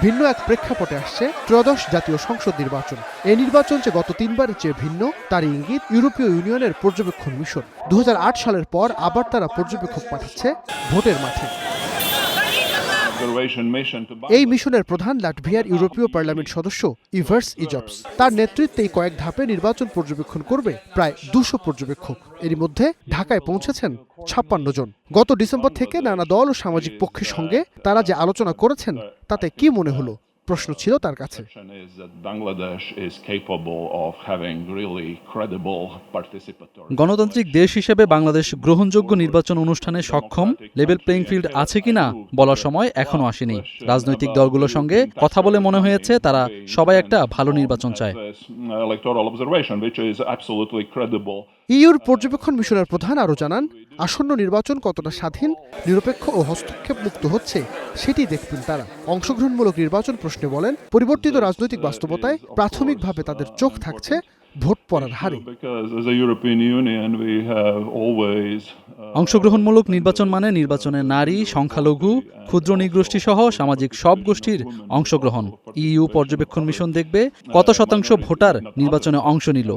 ভিন্ন এক প্রেক্ষাপটে আসছে ত্রয়োদশ জাতীয় সংসদ নির্বাচন। এই নির্বাচন যে গত তিনবারের চেয়ে ভিন্ন তার ইঙ্গিত ইউরোপীয় ইউনিয়নের পর্যবেক্ষণ মিশন। 2008 সালের পর আবার তারা পর্যবেক্ষক পাঠাচ্ছে ভোটের মাঠে। এই মিশনের প্রধান লাটভিয়ার ইউরোপীয় পার্লামেন্ট সদস্য ইভার্স ইজপস। তার নেতৃত্বেই কয়েক ধাপে নির্বাচন পর্যবেক্ষণ করবে প্রায় 200 পর্যবেক্ষক। এরই মধ্যে ঢাকায় পৌঁছেছেন 56 জন। গত ডিসেম্বর থেকে নানা দল ও সামাজিক পক্ষের সঙ্গে তারা যে আলোচনা করেছেন তাতে কি মনে হলো, প্রশ্ন ছিল তার কাছে। গণতান্ত্রিক দেশ হিসেবে বাংলাদেশ গ্রহণযোগ্য নির্বাচন অনুষ্ঠানে সক্ষম, লেভেল প্লেইং ফিল্ড আছে কিনা বলার সময় এখনো আসেনি। রাজনৈতিক দলগুলোর সঙ্গে কথা বলে মনে হয়েছে তারা সবাই একটা ভালো নির্বাচন চায়। ইউর পর্যবেক্ষণ মিশনের প্রধান আরও জানান, আসন্ন নির্বাচন কতটা স্বাধীন, নিরপেক্ষ ও হস্তক্ষেপ মুক্ত হচ্ছে সেটি দেখবেন তারা। অংশগ্রহণমূলক নির্বাচন প্রশ্নে বলেন, পরিবর্তিত রাজনৈতিক বাস্তবতায় প্রাথমিকভাবে তাদের চোখ থাকছে ভোট পড়ার হারে। অংশগ্রহণমূলক নির্বাচন মানে নির্বাচনে নারী, সংখ্যালঘু, ক্ষুদ্র নৃগোষ্ঠী সহ সামাজিক সব গোষ্ঠীর অংশগ্রহণ। ইইউ পর্যবেক্ষণ মিশন দেখবে কত শতাংশ ভোটার নির্বাচনে অংশ নিল।